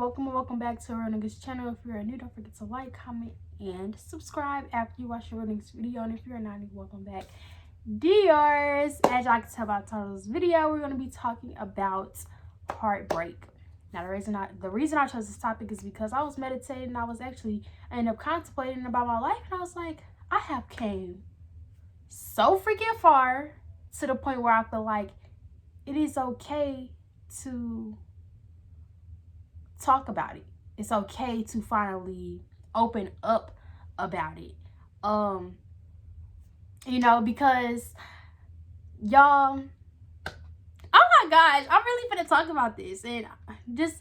welcome and welcome back to our niggas channel. If you're new, don't forget to like, comment, and subscribe after you watch the niggas video. And if you're not new, welcome back. Diors, as y'all can tell by the title of this video, we're going to be talking about heartbreak. Now the reason I chose this topic is because I was meditating. I ended up contemplating about my life, and I was like, I have came so freaking far to the point where I feel like it is okay to talk about it. It's okay to finally open up about it. Because y'all, oh my gosh, I'm really finna talk about this, and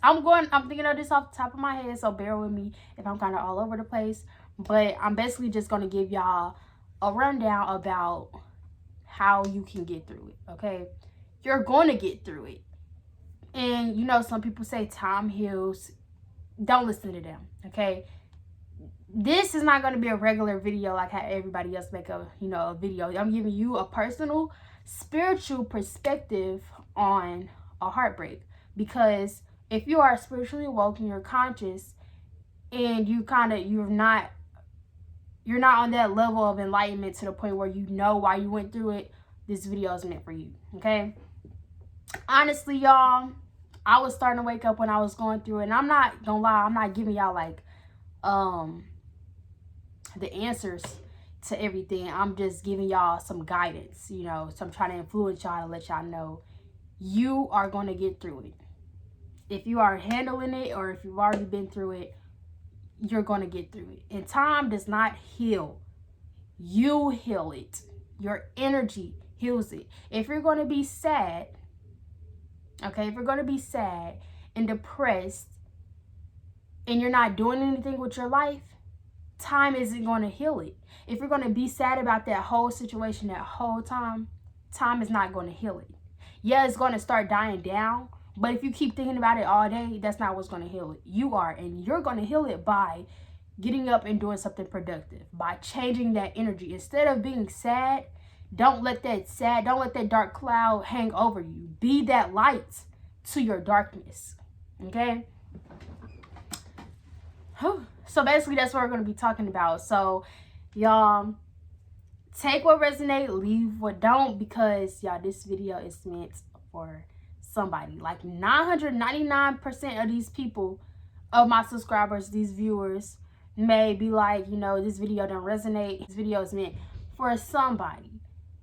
I'm thinking of this off the top of my head, so bear with me if I'm kind of all over the place. But I'm basically just gonna give y'all a rundown about how you can get through it. Okay, you're gonna get through it. And some people say time heals. Don't listen to them, okay? This is not going to be a regular video like how everybody else make a video. I'm giving you a personal spiritual perspective on a heartbreak, because if you are spiritually awoke and you're conscious and you're not on that level of enlightenment to the point where you know why you went through it, this video is meant for you, okay? Honestly, y'all, I was starting to wake up when I was going through it, and I'm not gonna lie, I'm not giving y'all like the answers to everything. I'm just giving y'all some guidance, so I'm trying to influence y'all to let y'all know you are going to get through it. If you are handling it, or if you've already been through it, you're going to get through it. And time does not heal. You heal it. Your energy heals it. If you're going to be sad, okay, if you're going to be sad and depressed and you're not doing anything with your life, time isn't going to heal it. If you're going to be sad about that whole situation that whole time, time is not going to heal it. Yeah, it's going to start dying down, but if you keep thinking about it all day, that's not what's going to heal it. You are, and you're going to heal it by getting up and doing something productive, by changing that energy. Instead of being sad, don't let that dark cloud hang over you. Be that light to your darkness, okay? So basically, that's what we're going to be talking about. So, y'all, take what resonates, leave what don't, because, y'all, this video is meant for somebody. Like 999% of these people, of my subscribers, these viewers, may be like, this video don't resonate. This video is meant for somebody.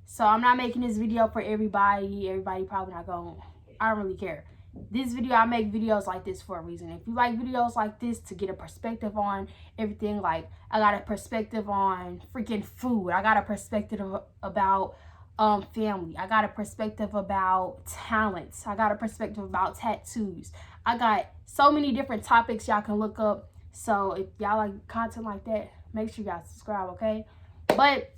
So I'm not making this video for everybody. Everybody probably not going, I don't really care. This video, I make videos like this for a reason. If you like videos like this to get a perspective on everything, like I got a perspective on freaking food. I got a perspective about family. I got a perspective about talents. I got a perspective about tattoos. I got so many different topics y'all can look up. So if y'all like content like that, make sure you guys subscribe, okay? But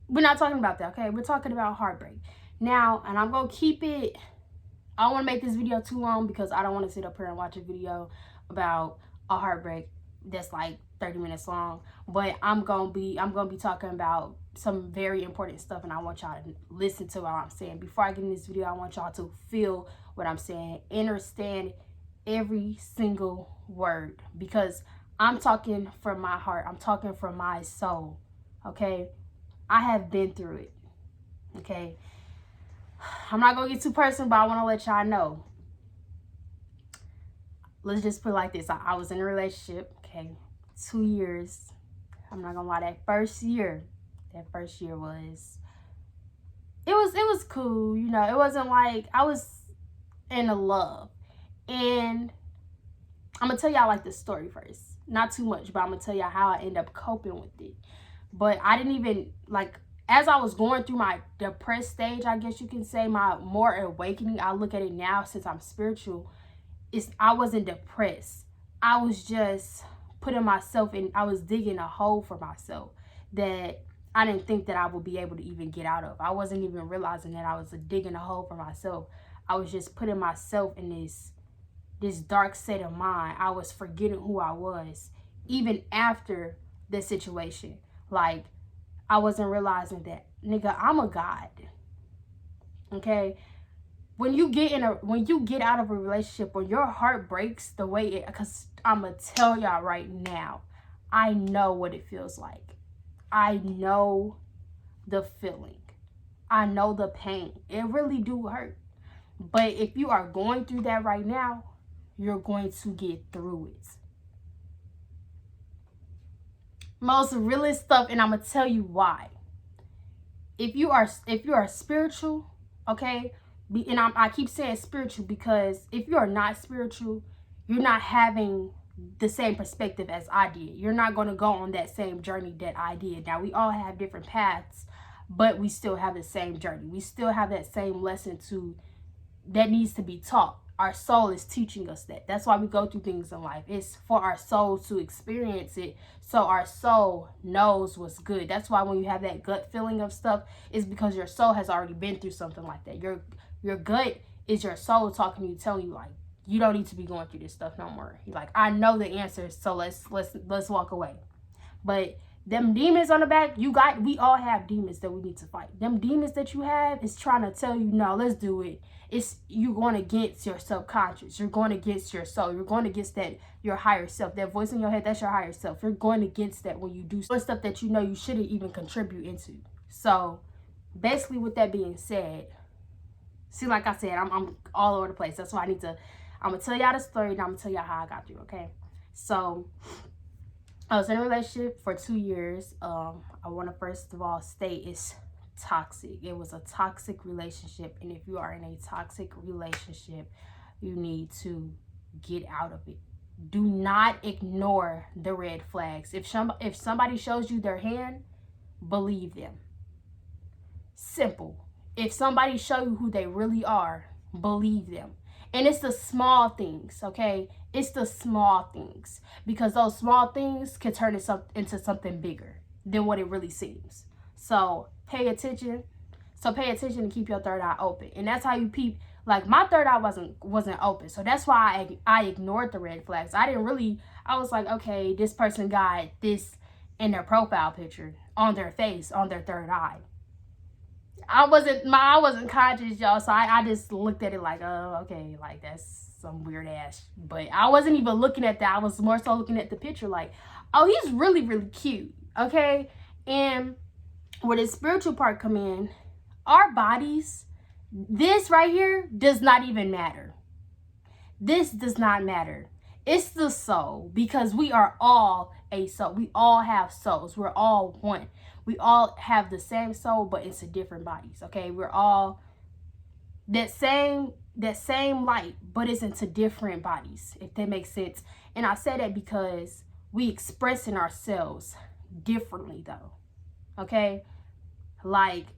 we're not talking about that, okay? We're talking about heartbreak. Now, and I'm going to keep it, I don't want to make this video too long because I don't want to sit up here and watch a video about a heartbreak that's like 30 minutes long. But I'm going to be talking about some very important stuff, and I want y'all to listen to what I'm saying. Before I get in this video, I want y'all to feel what I'm saying, understand every single word, because I'm talking from my heart. I'm talking from my soul, okay? I have been through it, okay? I'm not going to get too personal, but I want to let y'all know. Let's just put it like this. I was in a relationship, okay, 2 years. I'm not going to lie, that first year was, it was cool, It wasn't like I was in love. And I'm going to tell y'all like the story first. Not too much, but I'm going to tell y'all how I end up coping with it. But I didn't even, like, as I was going through my depressed stage, I guess you can say, my more awakening, I look at it now since I'm spiritual, I wasn't depressed. I was just putting myself in, I was digging a hole for myself that I didn't think that I would be able to even get out of. I wasn't even realizing that I was digging a hole for myself. I was just putting myself in this dark state of mind. I was forgetting who I was, even after the situation. Like, I wasn't realizing that, nigga, I'm a god, okay? when you get out of a relationship, when your heart breaks the way it, because I'm gonna tell y'all right now, I know what it feels like. I know the feeling. I know the pain. It really do hurt. But if you are going through that right now, you're going to get through it. Most realist stuff, and I'm gonna tell you why. If you are spiritual, okay, and I keep saying spiritual because if you are not spiritual, you're not having the same perspective as I did. You're not going to go on that same journey that I did. Now, we all have different paths, but we still have the same journey. We still have that same lesson that needs to be taught. Our soul is teaching us that. That's why we go through things in life. It's for our soul to experience it, so our soul knows what's good. That's why when you have that gut feeling of stuff, it's because your soul has already been through something like that. Your gut is your soul talking to you, telling you like, you don't need to be going through this stuff no more. You're like, I know the answers, so let's walk away. But them demons on the back, we all have demons that we need to fight. Them demons that you have is trying to tell you, no, let's do it. It's you going against your subconscious. You're going against your soul. You're going against your higher self. That voice in your head, that's your higher self. You're going against that when you do stuff that you know you shouldn't even contribute into. So basically, with that being said, see, like I said, I'm all over the place. That's why I'm gonna tell y'all the story, and I'm gonna tell y'all how I got through, okay? So I was in a relationship for 2 years. I want to first of all state it's toxic. It was a toxic relationship, and if you are in a toxic relationship, you need to get out of it. Do not ignore the red flags. If somebody shows you their hand, believe them. Simple. If somebody show you who they really are, believe them. And it's the small things, okay? It's the small things, because those small things can turn into something bigger than what it really seems. So pay attention. Pay attention and keep your third eye open. And that's how you peep. Like, my third eye wasn't open. So that's why I ignored the red flags. I was like, okay, this person got this in their profile picture, on their face, on their third eye. I wasn't conscious, y'all, so I just looked at it like, oh, okay, like that's some weird ass. But I wasn't even looking at that. I was more so looking at the picture like, oh, he's really, really cute, okay? And where the spiritual part come in, our bodies, this right here does not even matter. This does not matter. It's the soul, because we are all a soul. We all have souls. We're all one. We all have the same soul, but it's in different bodies, okay? We're all that same light, but it's into different bodies, if that makes sense. And I say that because we express in ourselves differently, though, okay? Like,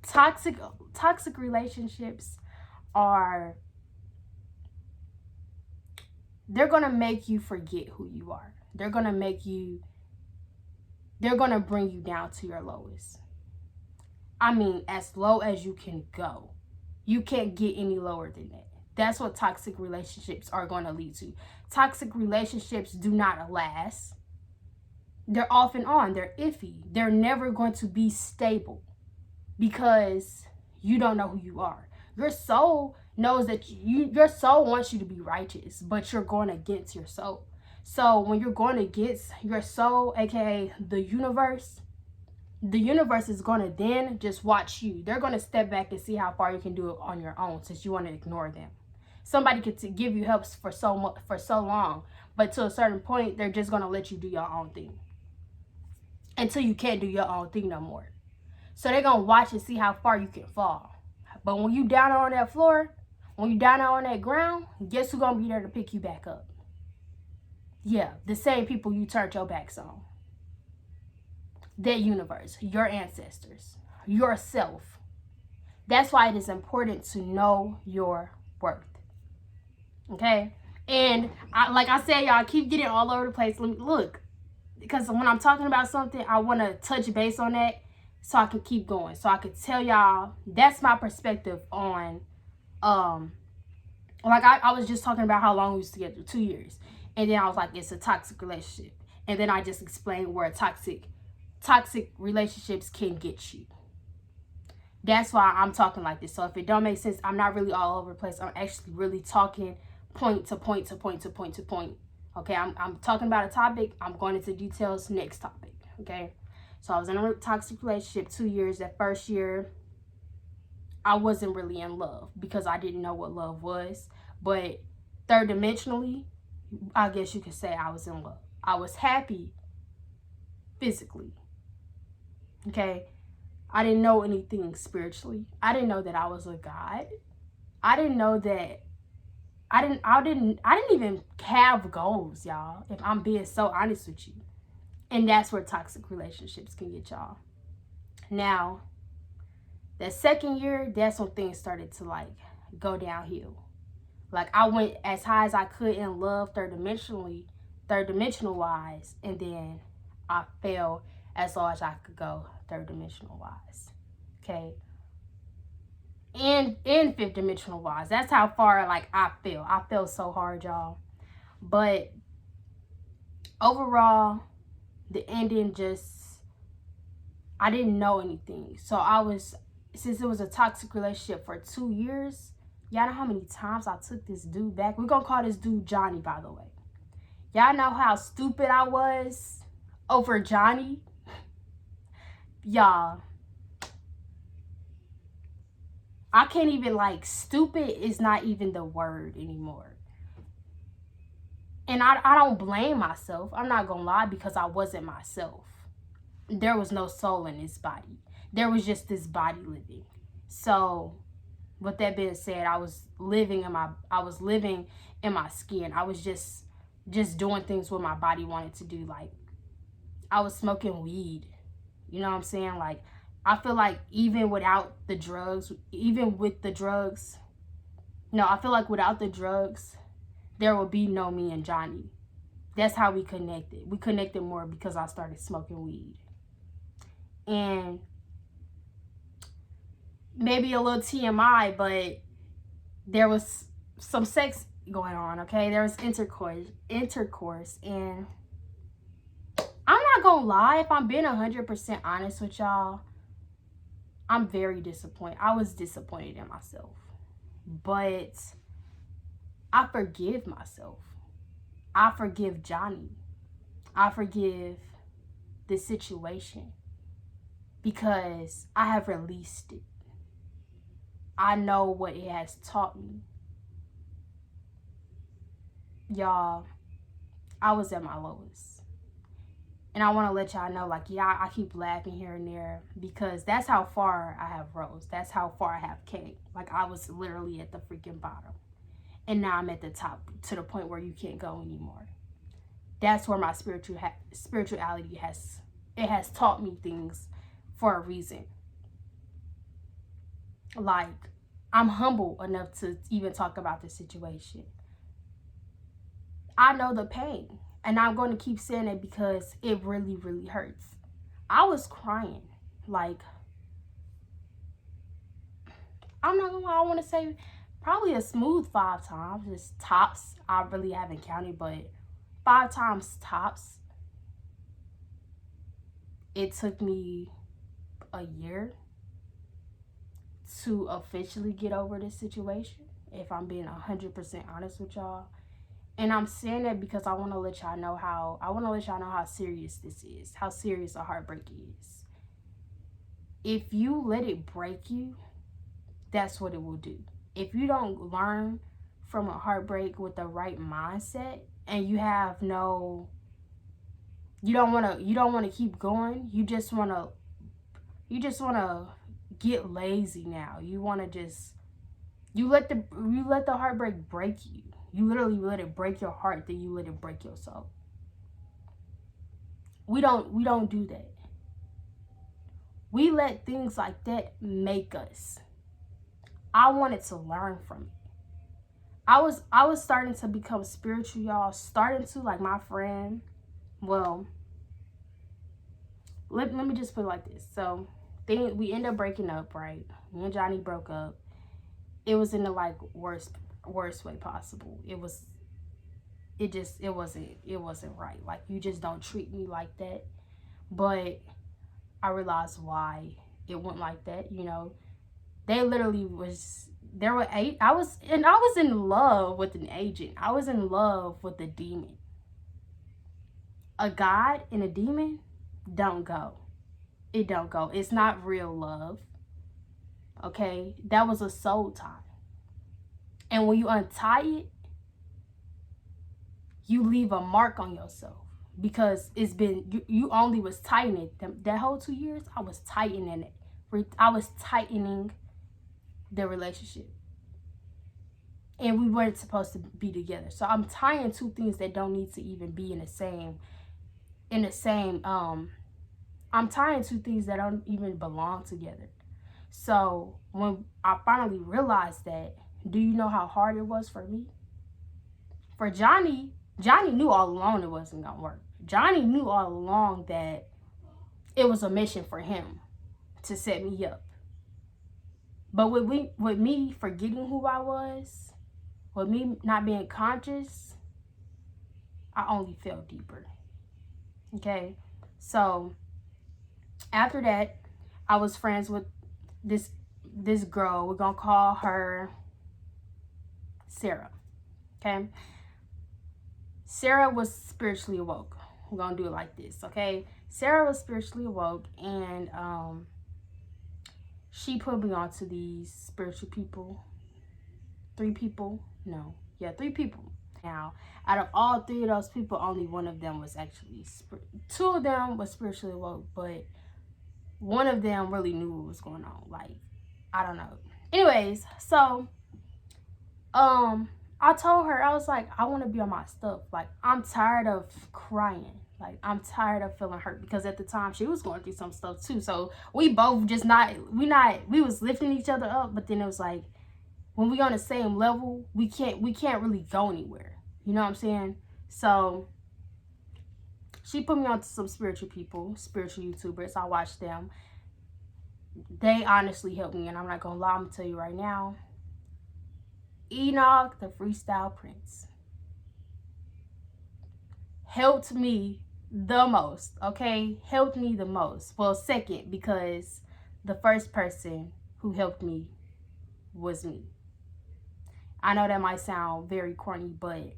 toxic relationships they're gonna make you forget who you are. They're gonna bring you down to your lowest. I mean, as low as you can go. You can't get any lower than that. That's what toxic relationships are going to lead to. Toxic relationships do not last. They're off and on. They're iffy. They're never going to be stable because you don't know who you are. Your soul knows that your soul wants you to be righteous, but you're going against your soul. So when you're going against your soul, aka the universe is going to then just watch you. They're going to step back and see how far you can do it on your own, since you want to ignore them. Somebody could give you help for so long, but to a certain point, they're just going to let you do your own thing until you can't do your own thing no more. So they're going to watch and see how far you can fall. But when you down on that floor, when you down on that ground, guess who's going to be there to pick you back up? Yeah, the same people you turned your backs on. That universe, your ancestors, yourself. That's why it is important to know your worth. Okay? And like I said, y'all, keep getting all over the place. Look, because when I'm talking about something, I want to touch base on that so I can keep going. So I can tell y'all, that's my perspective on, like I was just talking about how long we was together, 2 years. And then I was like, it's a toxic relationship. And then I just explained where toxic relationships can get you. That's why I'm talking like this. So if it don't make sense, I'm not really all over the place. I'm actually really talking point to point to point to point to point. Okay, I'm talking about a topic. I'm going into details. Next topic. Okay, so I was in a toxic relationship 2 years. That first year, I wasn't really in love because I didn't know what love was. But third dimensionally, I guess you could say I was in love. I was happy physically. Okay, I didn't know anything spiritually. I didn't know that I was a God. I didn't know that. I didn't even have goals, y'all. If I'm being so honest with you. And that's where toxic relationships can get y'all. Now, that second year, that's when things started to like go downhill. Like I went as high as I could in love third dimensional wise, and then I fell as low as I could go third dimensional wise. Okay. And in fifth dimensional wise. That's how far like I fell. I fell so hard, y'all. But overall, the ending just, I didn't know anything. So since it was a toxic relationship for 2 years, y'all know how many times I took this dude back? We're gonna call this dude Johnny, by the way. Y'all know how stupid I was over Johnny? Y'all, I can't even, like, stupid is not even the word anymore. And I don't blame myself. I'm not gonna lie, because I wasn't myself. There was no soul in this body. There was just this body living. So, with that being said, I was living in my skin. I was just doing things what my body wanted to do. Like, I was smoking weed. You know what I'm saying? Like, I feel like even without the drugs, even with the drugs, no, I feel like without the drugs, there would be no me and Johnny. That's how we connected. We connected more because I started smoking weed. And maybe a little TMI, but there was some sex going on, okay? There was intercourse, and I'm not gonna lie, if I'm being 100% honest with y'all, I'm very disappointed. I was disappointed in myself. But I forgive myself. I forgive Johnny. I forgive the situation because I have released it. I know what it has taught me. Y'all, I was at my lowest. And I want to let y'all know, like, yeah, I keep laughing here and there because that's how far I have rose. That's how far I have came. Like, I was literally at the freaking bottom. And now I'm at the top to the point where you can't go anymore. That's where my spirituality has taught me things for a reason. Like, I'm humble enough to even talk about this situation. I know the pain. And I'm going to keep saying it because it really, really hurts. I was crying. Like, I'm not going to lie, I want to say probably a smooth 5 times. Just tops. I really haven't counted, but 5 times tops. It took me a year to officially get over this situation, if I'm being 100% honest with y'all. And I'm saying that because I want to let y'all know how serious this is, how serious a heartbreak is. If you let it break you, that's what it will do. If you don't learn from a heartbreak with the right mindset, and you have no, you don't want to keep going. You just want to get lazy now. You want to you let the heartbreak break you. You literally let it break your heart, then you let it break your soul. We don't do that. We let things like that make us. I wanted to learn from it. I was starting to become spiritual, y'all. Starting to, like, my friend. Well, let me just put it like this. So, we ended up breaking up, right? Me and Johnny broke up. It was in the, like, worst way possible. It wasn't right. Like, you just don't treat me like that. But I realized why it went like that, you know. They literally was, there were eight. I was in love with an agent. I was in love with a demon. A God and a demon don't go. It don't go. It's not real love. Okay? That was a soul tie. And when you untie it, you leave a mark on yourself. Because it's been, you only was tightening it. That whole 2 years, I was tightening it. I was tightening the relationship. And we weren't supposed to be together. So I'm tying two things that don't need to even be in the same, I'm tying two things that don't even belong together. So when I finally realized that, do you know how hard it was for me? For Johnny knew all along it wasn't gonna work. Johnny knew all along that it was a mission for him to set me up. But with me forgetting who I was, with me not being conscious, I only fell deeper. Okay? So after that, I was friends with this girl. We're gonna call her Sarah. Okay? Sarah was spiritually awoke. We're gonna do it like this, okay? Sarah was spiritually awoke, and she put me onto these spiritual people. 3 people. Now, out of all 3 of those people, only one of them was actually 2 of them was spiritually awoke, but one of them really knew what was going on. Like, I don't know. Anyways, so I told her, I was like, I want to be on my stuff. Like, I'm tired of crying. Like, I'm tired of feeling hurt, because at the time she was going through some stuff too. So we both just we was lifting each other up, but then it was like, when we on the same level, we can't really go anywhere. You know what I'm saying? So she put me on to some spiritual people, spiritual YouTubers. I watched them. They honestly helped me, and I'm not gonna lie, I'm gonna tell you right now. Enoch, the Freestyle Prince, helped me the most, okay? Helped me the most. Well, second, because the first person who helped me was me. I know that might sound very corny, but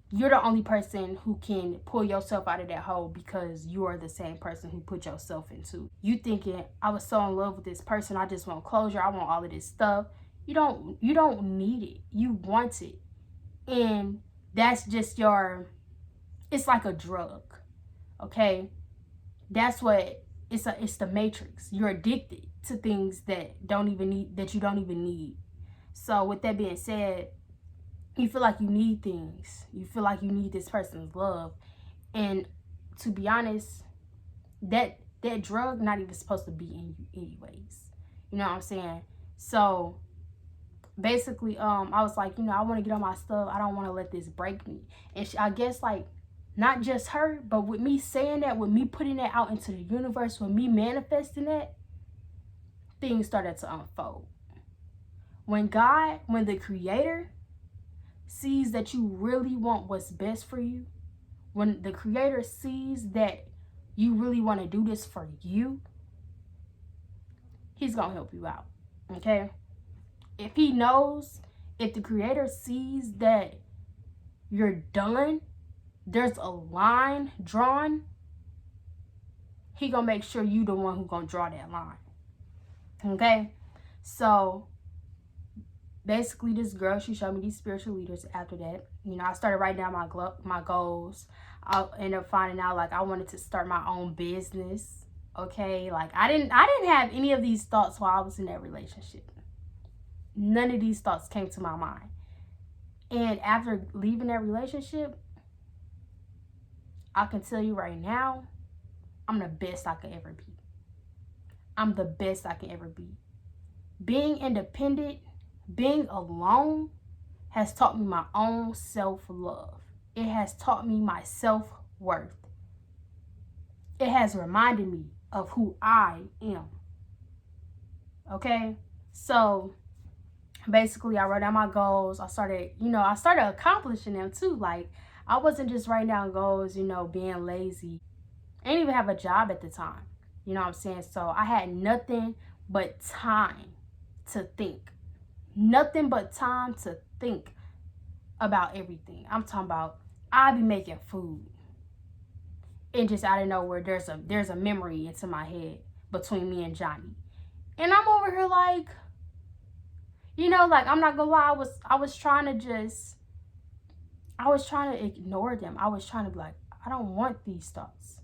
you're the only person who can pull yourself out of that hole, because you are the same person who put yourself into. You thinking, I was so in love with this person, I just want closure, I want all of this stuff. You don't need it. You want it. And that's just it's like a drug. Okay? That's what it's the matrix. You're addicted to things that you don't even need. So with that being said, you feel like you need things. You feel like you need this person's love. And to be honest, that drug not even supposed to be in you anyways. You know what I'm saying? So basically, I was like, I want to get on my stuff. I don't want to let this break me. And I guess, like, not just her, but with me saying that, with me putting that out into the universe, with me manifesting that, things started to unfold. When the Creator sees that you really want what's best for you, when the Creator sees that you really want to do this for you, He's going to help you out, okay? If the Creator sees that you're done, there's a line drawn, He gonna make sure you the one who gonna draw that line. Okay? So basically, this girl, she showed me these spiritual leaders. After that, I started writing down my goals. I ended up finding out, like, I wanted to start my own business. Okay? Like, I didn't have any of these thoughts while I was in that relationship. None of these thoughts came to my mind. And after leaving that relationship, I can tell you right now, I'm the best I could ever be. I'm the best I can ever be. Being independent, being alone, has taught me my own self-love. It has taught me my self-worth. It has reminded me of who I am. Okay? So basically, I wrote down my goals. I started accomplishing them too. Like, I wasn't just writing down goals, being lazy. I didn't even have a job at the time. You know what I'm saying? So I had nothing but time to think. Nothing but time to think about everything. I'm talking about, I be making food, and just out of nowhere, there's a memory into my head between me and Johnny. And I'm over here like, you know, like, I'm not gonna lie, I was trying to ignore them. I was trying to be like, I don't want these thoughts.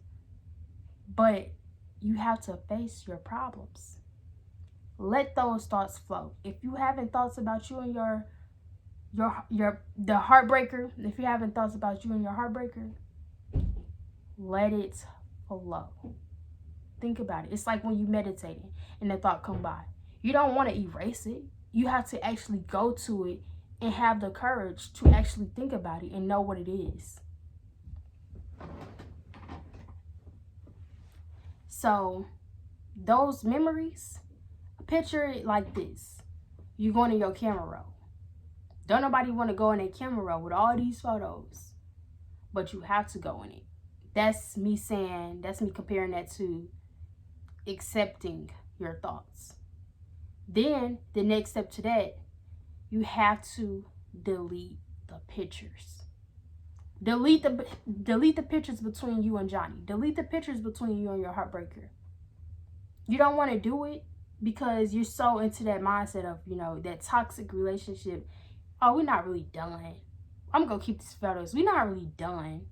But you have to face your problems. Let those thoughts flow. If you having thoughts about you and the heartbreaker, if you're having thoughts about you and your heartbreaker, let it flow. Think about it. It's like when you meditating and the thought come by. You don't want to erase it. You have to actually go to it and have the courage to actually think about it and know what it is. So those memories, picture it like this. You going in your camera roll. Don't nobody want to go in a camera roll with all these photos, but you have to go in it. That's me comparing that to accepting your thoughts. Then the next step to that, you have to delete the pictures. Delete the pictures between you and Johnny. Delete the pictures between you and your heartbreaker. You don't want to do it because you're so into that mindset of, you know, that toxic relationship. Oh, we're not really done. I'm going to keep these photos. We're not really done.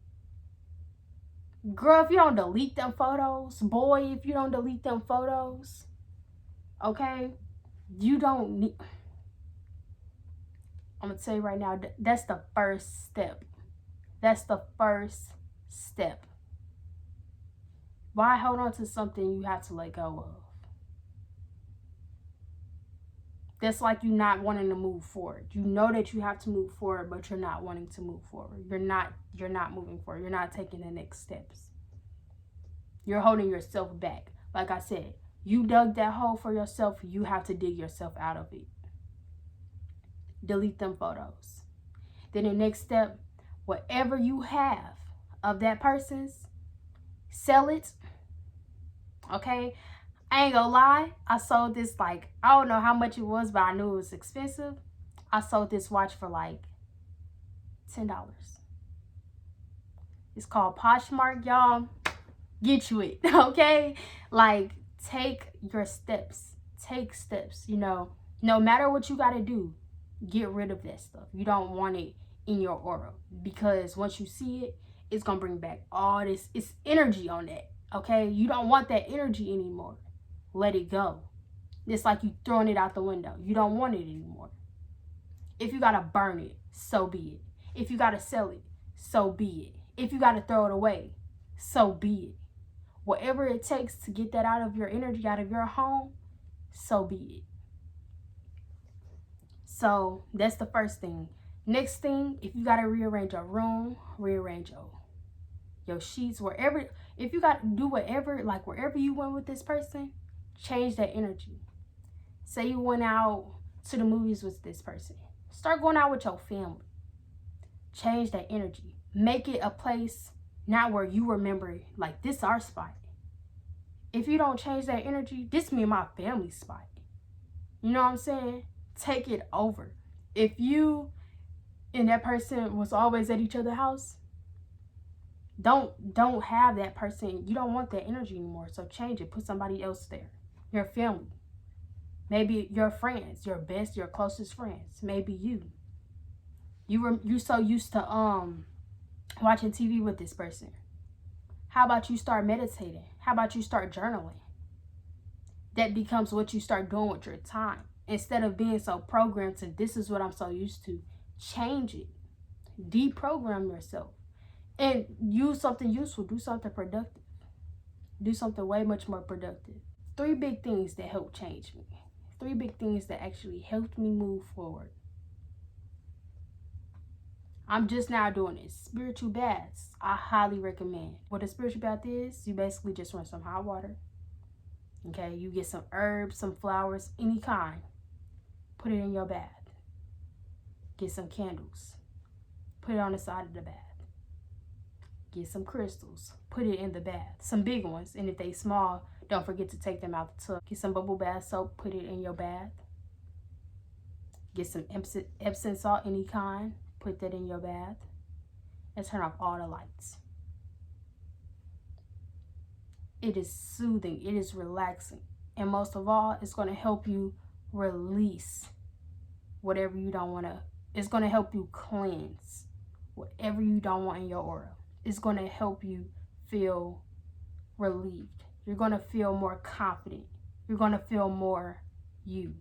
Girl, if you don't delete them photos, boy, if you don't delete them photos, okay, you don't need... I'm going to tell you right now, that's the first step. That's the first step. Why hold on to something you have to let go of? That's like you not wanting to move forward. You know that you have to move forward, but you're not wanting to move forward. You're not moving forward. You're not taking the next steps. You're holding yourself back. Like I said, you dug that hole for yourself. You have to dig yourself out of it. Delete them photos. Then the next step, whatever you have of that person's, sell it. Okay? I ain't gonna lie. I sold this, like, I don't know how much it was, but I knew it was expensive. I sold this watch for like $10. It's called Poshmark, y'all. Get you it, okay? Like, take your steps. Take steps, you know. No matter what you gotta do, get rid of that stuff. You don't want it in your aura, because once you see it, it's gonna bring back all this. It's energy on that, okay? You don't want that energy anymore. Let it go. It's like you throwing it out the window. You don't want it anymore. If you gotta burn it, so be it. If you gotta sell it, so be it. If you gotta throw it away, so be it. Whatever it takes to get that out of your energy, out of your home, so be it. So that's the first thing. Next thing, if you gotta rearrange your room, rearrange your sheets, wherever. If you gotta do whatever, like wherever you went with this person, change that energy. Say you went out to the movies with this person. Start going out with your family. Change that energy. Make it a place not where you remember, like, this our spot. If you don't change that energy, this me and my family spot. You know what I'm saying? Take it over. If you and that person was always at each other's house, don't have that person. You don't want that energy anymore. So change it. Put somebody else there. Your family. Maybe your friends, your closest friends. Maybe you. You so used to watching TV with this person. How about you start meditating? How about you start journaling? That becomes what you start doing with your time. Instead of being so programmed to, this is what I'm so used to, change it. Deprogram yourself. And use something useful. Do something productive. Do something way much more productive. 3 big things that helped change me. 3 big things that actually helped me move forward. I'm just now doing this. Spiritual baths. I highly recommend. What a spiritual bath is, you basically just want some hot water. Okay, you get some herbs, some flowers, any kind. Put it in your bath. Get some candles. Put it on the side of the bath. Get some crystals. Put it in the bath. Some big ones. And if they small, don't forget to take them out the tub. Get some bubble bath soap. Put it in your bath. Get some Epsom salt, any kind. Put that in your bath. And turn off all the lights. It is soothing. It is relaxing. And most of all, it's going to help you release whatever you don't want to. It's going to help you cleanse whatever you don't want in your aura. It's going to help you feel relieved. You're going to feel more confident. You're going to feel more you.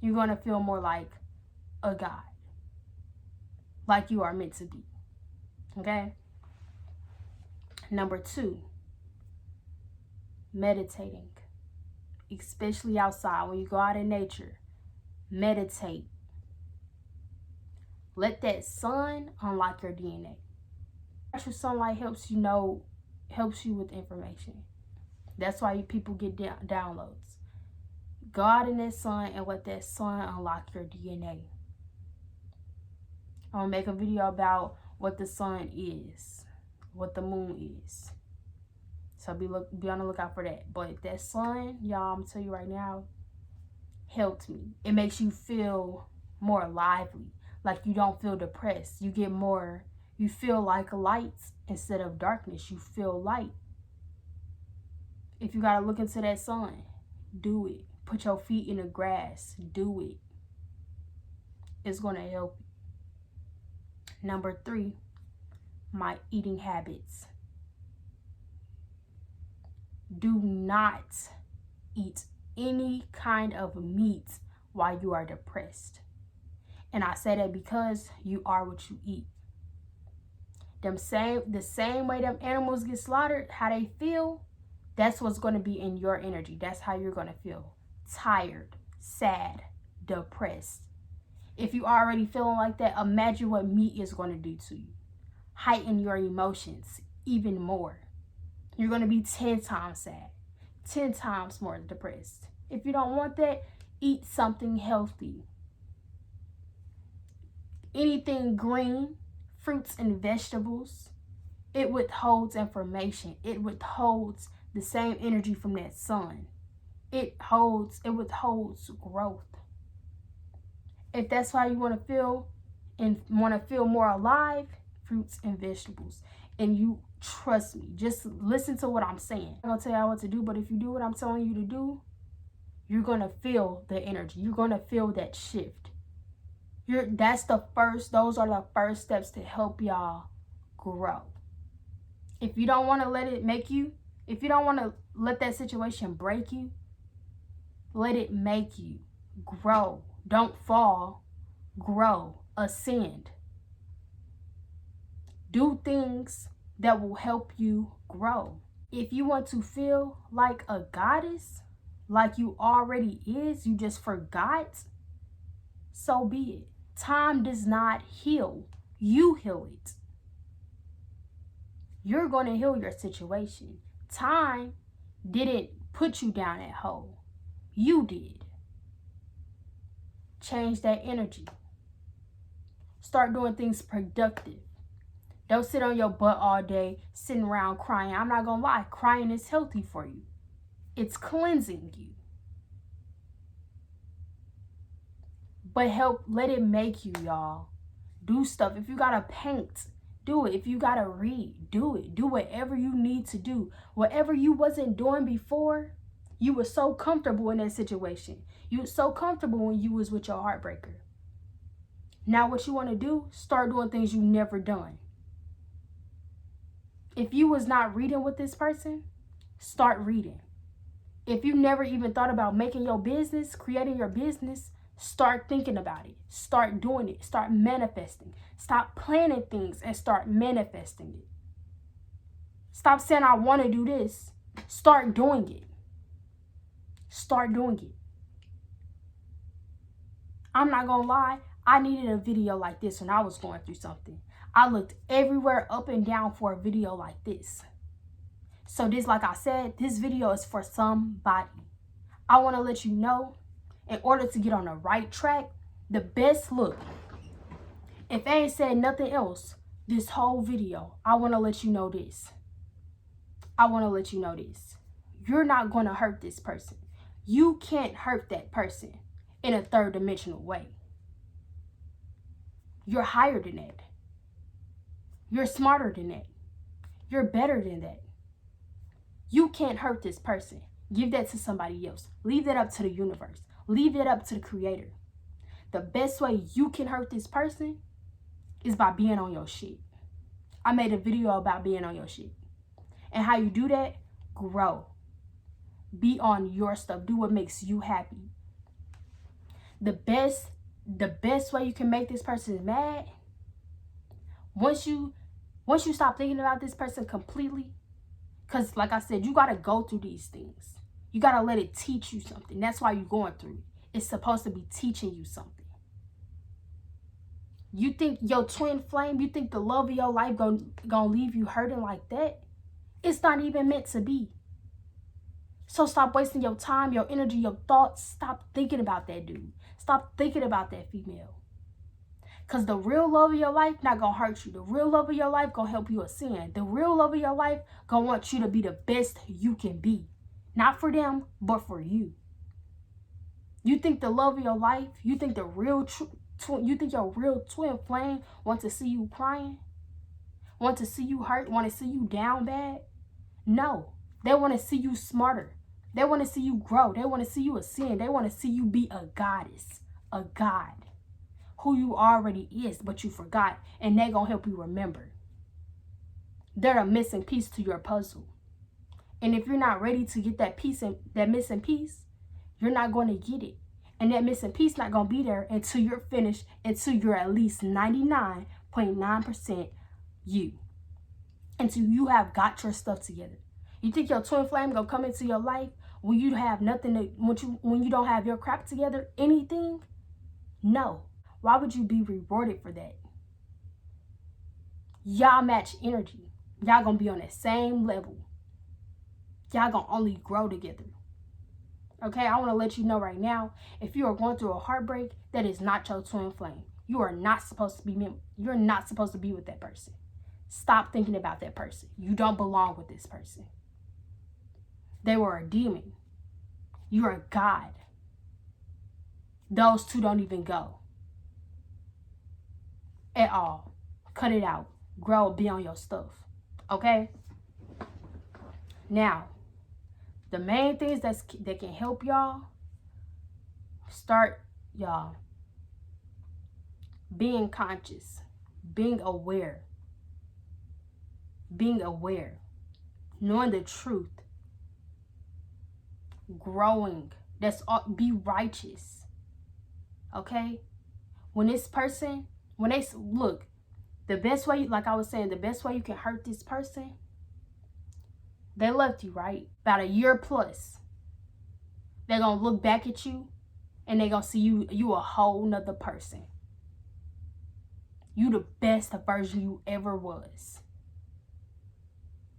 You're going to feel more like a God. Like you are meant to be. Okay? Number 2, meditating. Especially outside. When you go out in nature, meditate. Let that sun unlock your DNA. Natural sunlight helps you with information. That's why people get downloads. Go out in that sun and let that sun unlock your DNA. I'm going to make a video about what the sun is, what the moon is. So be on the lookout for that. But that sun, y'all, I'm going to tell you right now, helped me. It makes you feel more lively. Like you don't feel depressed. You feel like light instead of darkness. You feel light. If you got to look into that sun, do it. Put your feet in the grass. Do it. It's going to help you. Number 3, my eating habits. Do not eat any kind of meat while you are depressed. And I say that because you are what you eat. The same way them animals get slaughtered, how they feel, that's what's going to be in your energy. That's how you're going to feel. Tired, sad, depressed. If you already feeling like that, imagine what meat is going to do to you. Heighten your emotions even more. You're going to be 10 times sad, 10 times more depressed. If you don't want that, eat something healthy. Anything green, fruits and vegetables, it withholds information. It withholds the same energy from that sun. It withholds growth. If that's why you want to feel more alive, fruits and vegetables. And you trust me, just listen to what I'm saying. I'm gonna tell you what to do, but if you do what I'm telling you to do, you're gonna feel the energy. You're gonna feel that shift. Those are the first steps to help y'all grow. If you don't want to if you don't want to let that situation break you, let it make you grow. Don't fall, grow, ascend. Do things that will help you grow. If you want to feel like a goddess, like you already is, you just forgot, so be it. Time does not heal. You heal it. You're going to heal your situation. Time didn't put you down that hole. You did. Change that energy. Start doing things productive. Don't sit on your butt all day, sitting around crying. I'm not going to lie, crying is healthy for you. It's cleansing you. But let it make you, y'all. Do stuff. If you got to paint, do it. If you got to read, do it. Do whatever you need to do. Whatever you wasn't doing before, you were so comfortable in that situation. You were so comfortable when you was with your heartbreaker. Now what you want to do, start doing things you never done. If you was not reading with this person, start reading. If you never even thought about making your business, creating your business, start thinking about it. Start doing it. Start manifesting. Stop planning things and start manifesting it. Stop saying, I want to do this. Start doing it. Start doing it. I'm not going to lie. I needed a video like this when I was going through something. I looked everywhere up and down for a video like this. So this, like I said, this video is for somebody. I want to let you know, in order to get on the right track, the best look. If I ain't said nothing else, this whole video, I want to let you know this. I want to let you know this. You're not going to hurt this person. You can't hurt that person in a third dimensional way. You're higher than that. You're smarter than that. You're better than that. You can't hurt this person. Give that to somebody else. Leave that up to the universe. Leave it up to the creator. The best way you can hurt this person is by being on your shit. I made a video about being on your shit. And how you do that, grow. Be on your stuff. Do what makes you happy. The best way you can make this person mad, once you stop thinking about this person completely, because like I said, you got to go through these things. You got to let it teach you something. That's why you're going through it. It's supposed to be teaching you something. You think your twin flame, you think the love of your life gonna leave you hurting like that? It's not even meant to be. So stop wasting your time, your energy, your thoughts. Stop thinking about that dude. Stop thinking about that female. Because the real love of your life not going to hurt you. The real love of your life going to help you ascend. The real love of your life going to want you to be the best you can be. Not for them, but for you. You think the love of your life, you think the real you think your real twin flame wants to see you crying? Want to see you hurt? Want to see you down bad? No. They want to see you smarter. They want to see you grow. They want to see you ascend. They want to see you be a goddess, a god, who you already is, but you forgot, and they're going to help you remember. They're a missing piece to your puzzle. And if you're not ready to get that piece, and that missing piece, you're not going to get it. And that missing piece not going to be there until you're finished, until you're at least 99.9% you. Until you have got your stuff together. You think your twin flame gonna come into your life when you have nothing to, when you don't have your crap together, anything? No. Why would you be rewarded for that? Y'all match energy. Y'all gonna be on the same level. Y'all gonna only grow together. Okay, I want to let you know right now, if you are going through a heartbreak, that is not your twin flame. You are not supposed to be, you're not supposed to be with that person. Stop thinking about that person. You don't belong with this person. They were a demon. You're a god. Those two don't even go. At all. Cut it out. Grow, be on your stuff. Okay? Now, the main things that can help y'all, start y'all being conscious, being aware, knowing the truth, growing. That's all. Be righteous. Okay? When this person, when they look, the best way, like I was saying, the best way you can hurt this person, they left you, right? About a year plus. They're going to look back at you and they're going to see you a whole nother person. You the best version you ever was.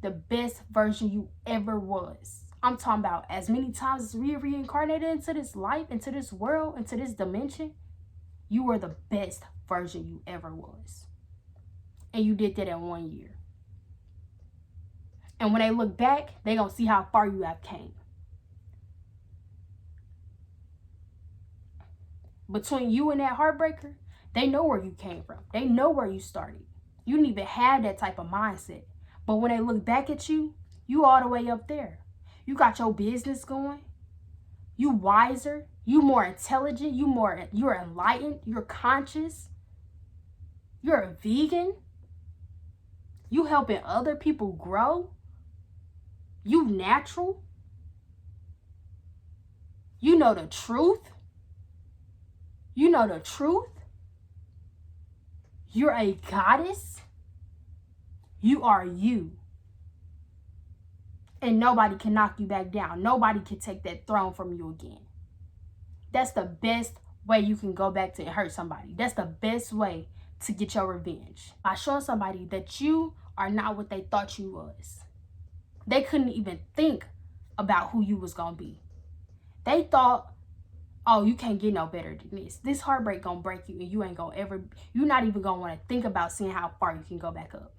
The best version you ever was. I'm talking about as many times as we reincarnated into this life, into this world, into this dimension, you were the best version you ever was. And you did that in 1 year. And when they look back, they're going to see how far you have came. Between you and that heartbreaker, they know where you came from. They know where you started. You didn't even have that type of mindset. But when they look back at you, you all the way up there. You got your business going. You wiser. You more intelligent. You're enlightened. You're conscious. You're a vegan. You helping other people grow. You natural. You know the truth. You know the truth. You're a goddess. You are you. And nobody can knock you back down. Nobody can take that throne from you again. That's the best way you can go back to hurt somebody. That's the best way to get your revenge. By showing somebody that you are not what they thought you was. They couldn't even think about who you was going to be. They thought, oh, you can't get no better than this. This heartbreak going to break you and you ain't going to ever, you're not even going to want to think about seeing how far you can go back up.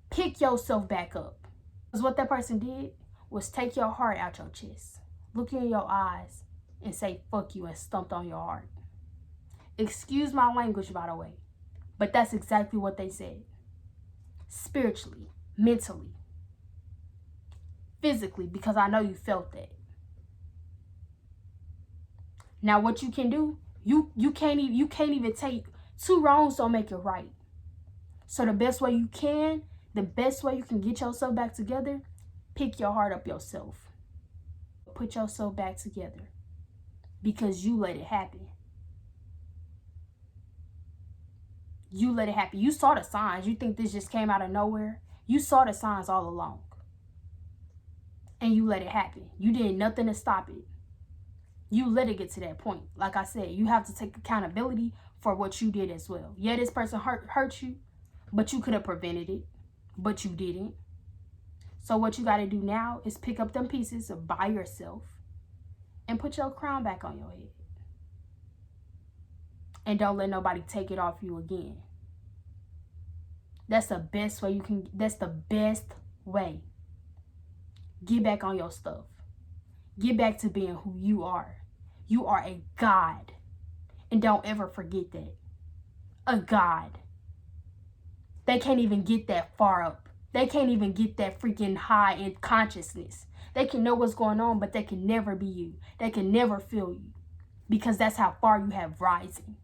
Pick yourself back up. Because what that person did was take your heart out your chest, look you in your eyes and say, fuck you, and stumped on your heart. Excuse my language, by the way. But that's exactly what they said. Spiritually, mentally, physically, because I know you felt that. Now what you can do, you can't even take two wrongs don't make it right. So the best way you can get yourself back together, pick your heart up yourself. Put yourself back together because you let it happen. You let it happen. You saw the signs. You think this just came out of nowhere? You saw the signs all along. And you let it happen. You did nothing to stop it. You let it get to that point. Like I said, you have to take accountability for what you did as well. Yeah, this person hurt you, but you could have prevented it, but you didn't. So what you got to do now is pick up them pieces by yourself and put your crown back on your head. And don't let nobody take it off you again. That's the best way that's the best way. Get back on your stuff. Get back to being who you are. You are a God. And don't ever forget that. A God. They can't even get that far up. They can't even get that freaking high in consciousness. They can know what's going on, but they can never be you. They can never feel you. Because that's how far you have risen.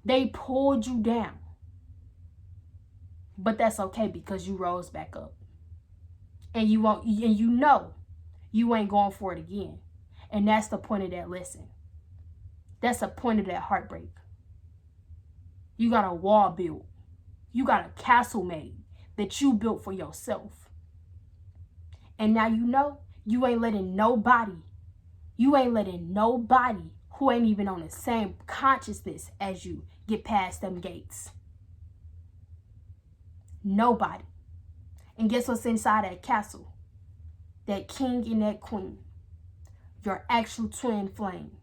They pulled you down. But that's okay because you rose back up. And you know you ain't going for it again. And that's the point of that lesson. That's the point of that heartbreak. You got a wall built. You got a castle made that you built for yourself. And now you know you ain't letting nobody who ain't even on the same consciousness as you get past them gates. Nobody. And guess what's inside that castle? That king and that queen. Your actual twin flame.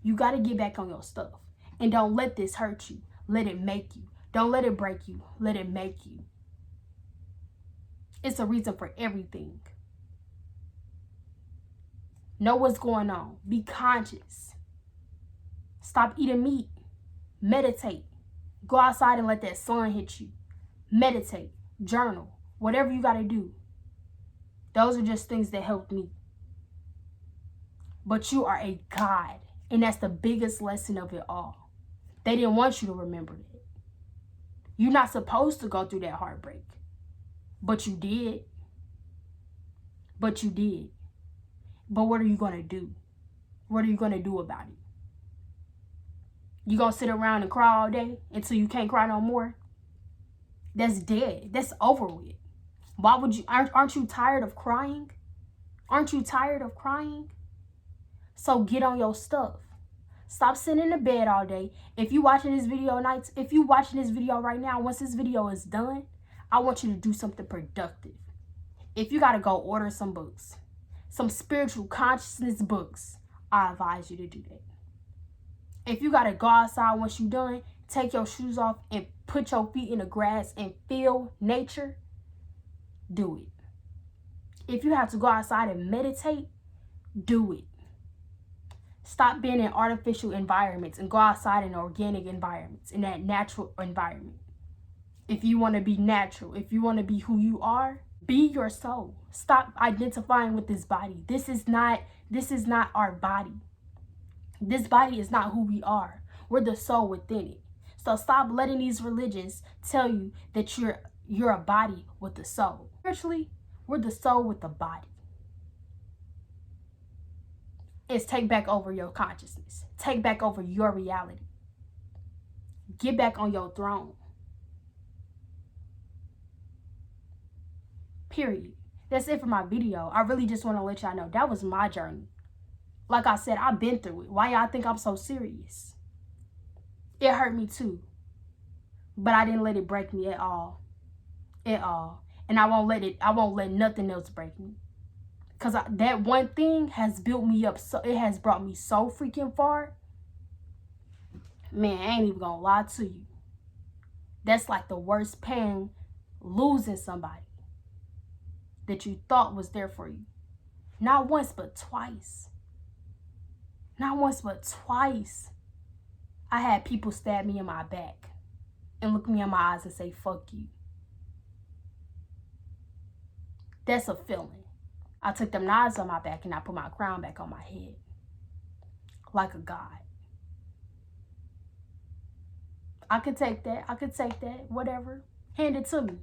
You got to get back on your stuff. And don't let this hurt you. Let it make you. Don't let it break you. Let it make you. It's a reason for everything. Know what's going on. Be conscious. Stop eating meat. Meditate. Go outside and let that sun hit you. Meditate. Journal. Whatever you got to do. Those are just things that helped me. But you are a God. And that's the biggest lesson of it all. They didn't want you to remember that. You're not supposed to go through that heartbreak. But you did. But you did. But what are you going to do? What are you going to do about it? You going to sit around and cry all day until you can't cry no more? That's dead. That's over with. Why would you? Aren't you tired of crying? Aren't you tired of crying? So get on your stuff. Stop sitting in the bed all day. If you watching this video right now, once this video is done, I want you to do something productive. If you got to go order some books, some spiritual consciousness books, I advise you to do that. If you got to go outside once you're done, take your shoes off and put your feet in the grass and feel nature, do it. If you have to go outside and meditate, do it. Stop being in artificial environments and go outside in organic environments, in that natural environment. If you want to be natural, if you want to be who you are, be your soul. Stop identifying with this body. This is not our body. This body is not who we are. We're the soul within it. So stop letting these religions tell you that you're a body with a soul. Spiritually, we're the soul with the body. It's take back over your consciousness. Take back over your reality. Get back on your throne. Period. That's it for my video. I really just want to let y'all know that was my journey. Like I said, I've been through it. Why y'all think I'm so serious? It hurt me too. But I didn't let it break me at all. At all. And I won't let nothing else break me. Because that one thing has built me up. So it has brought me so freaking far. Man, I ain't even gonna lie to you. That's like the worst pain, losing somebody that you thought was there for you. Not once, but twice. Not once, but twice. I had people stab me in my back and look me in my eyes and say, fuck you. That's a feeling. I took them knives on my back and I put my crown back on my head. Like a god. I could take that. I could take that. Whatever. Hand it to me.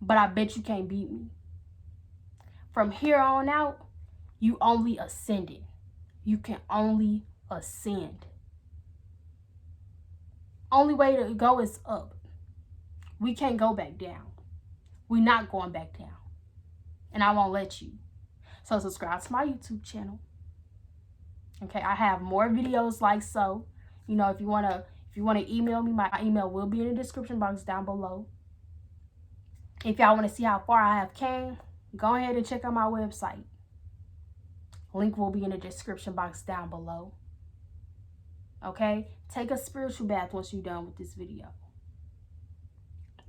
But I bet you can't beat me. From here on out, you only ascended. You can only ascend. Only way to go is up. We can't go back down. We're not going back down. And I won't let you. So subscribe to my YouTube channel. Okay, I have more videos like so. You know, if you wanna email me, my email will be in the description box down below. If y'all want to see how far I have came, go ahead and check out my website. Link will be in the description box down below. Okay? Take a spiritual bath once you're done with this video.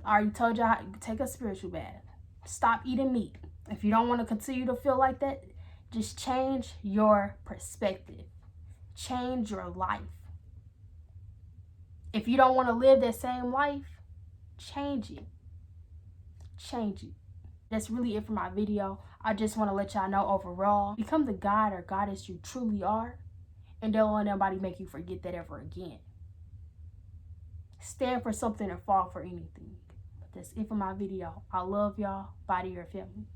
I already told y'all how to take a spiritual bath. Stop eating meat. If you don't want to continue to feel like that, just change your perspective. Change your life. If you don't want to live that same life, change it. Change it. That's really it for my video. I just want to let y'all know overall, become the God or goddess you truly are, and don't let nobody make you forget that ever again. Stand for something or fall for anything. But that's it for my video. I love y'all. Bye to your family.